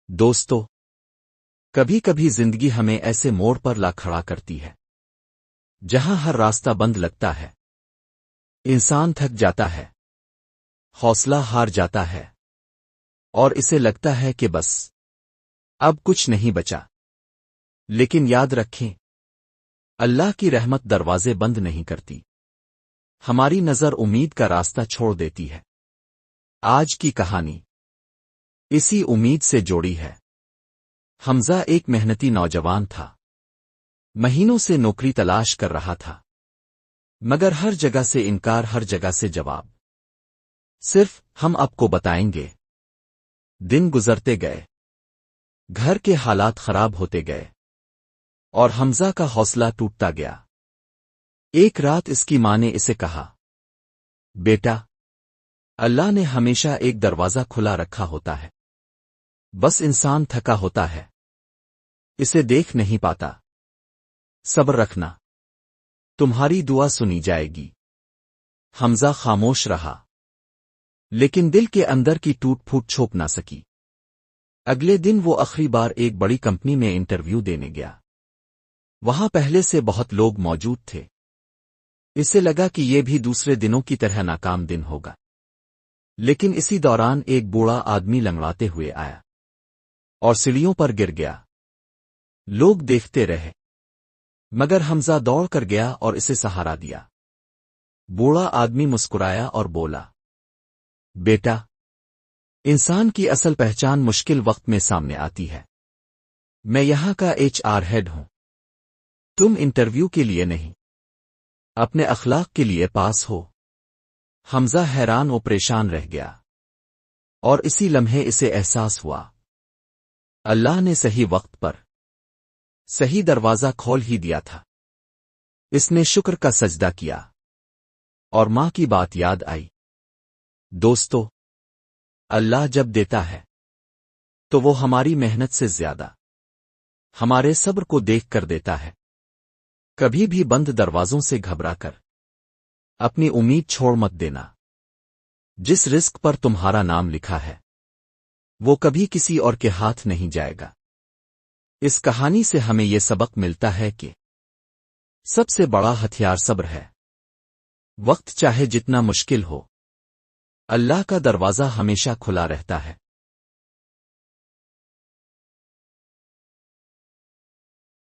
دوستو، کبھی کبھی زندگی ہمیں ایسے موڑ پر لا کھڑا کرتی ہے جہاں ہر راستہ بند لگتا ہے، انسان تھک جاتا ہے، حوصلہ ہار جاتا ہے، اور اسے لگتا ہے کہ بس اب کچھ نہیں بچا۔ لیکن یاد رکھیں، اللہ کی رحمت دروازے بند نہیں کرتی، ہماری نظر امید کا راستہ چھوڑ دیتی ہے۔ آج کی کہانی اسی امید سے جوڑی ہے۔ حمزہ ایک محنتی نوجوان تھا، مہینوں سے نوکری تلاش کر رہا تھا، مگر ہر جگہ سے انکار، ہر جگہ سے جواب صرف ہم آپ کو بتائیں گے۔ دن گزرتے گئے، گھر کے حالات خراب ہوتے گئے، اور حمزہ کا حوصلہ ٹوٹتا گیا۔ ایک رات اس کی ماں نے اسے کہا، بیٹا، اللہ نے ہمیشہ ایک دروازہ کھلا رکھا ہوتا ہے، بس انسان تھکا ہوتا ہے، اسے دیکھ نہیں پاتا۔ صبر رکھنا، تمہاری دعا سنی جائے گی۔ حمزہ خاموش رہا، لیکن دل کے اندر کی ٹوٹ پھوٹ چھوپ نہ سکی۔ اگلے دن وہ آخری بار ایک بڑی کمپنی میں انٹرویو دینے گیا۔ وہاں پہلے سے بہت لوگ موجود تھے، اسے لگا کہ یہ بھی دوسرے دنوں کی طرح ناکام دن ہوگا۔ لیکن اسی دوران ایک بوڑھا آدمی لنگڑاتے ہوئے آیا اور سیڑھیوں پر گر گیا۔ لوگ دیکھتے رہے، مگر حمزہ دوڑ کر گیا اور اسے سہارا دیا۔ بوڑھا آدمی مسکرایا اور بولا، بیٹا، انسان کی اصل پہچان مشکل وقت میں سامنے آتی ہے۔ میں یہاں کا HR ہیڈ ہوں، تم انٹرویو کے لیے نہیں، اپنے اخلاق کے لیے پاس ہو۔ حمزہ حیران و پریشان رہ گیا، اور اسی لمحے اسے احساس ہوا، اللہ نے صحیح وقت پر صحیح دروازہ کھول ہی دیا تھا۔ اس نے شکر کا سجدہ کیا، اور ماں کی بات یاد آئی۔ دوستو، اللہ جب دیتا ہے تو وہ ہماری محنت سے زیادہ ہمارے صبر کو دیکھ کر دیتا ہے۔ کبھی بھی بند دروازوں سے گھبرا کر اپنی امید چھوڑ مت دینا۔ جس رزق پر تمہارا نام لکھا ہے وہ کبھی کسی اور کے ہاتھ نہیں جائے گا۔ اس کہانی سے ہمیں یہ سبق ملتا ہے کہ سب سے بڑا ہتھیار صبر ہے۔ وقت چاہے جتنا مشکل ہو، اللہ کا دروازہ ہمیشہ کھلا رہتا ہے۔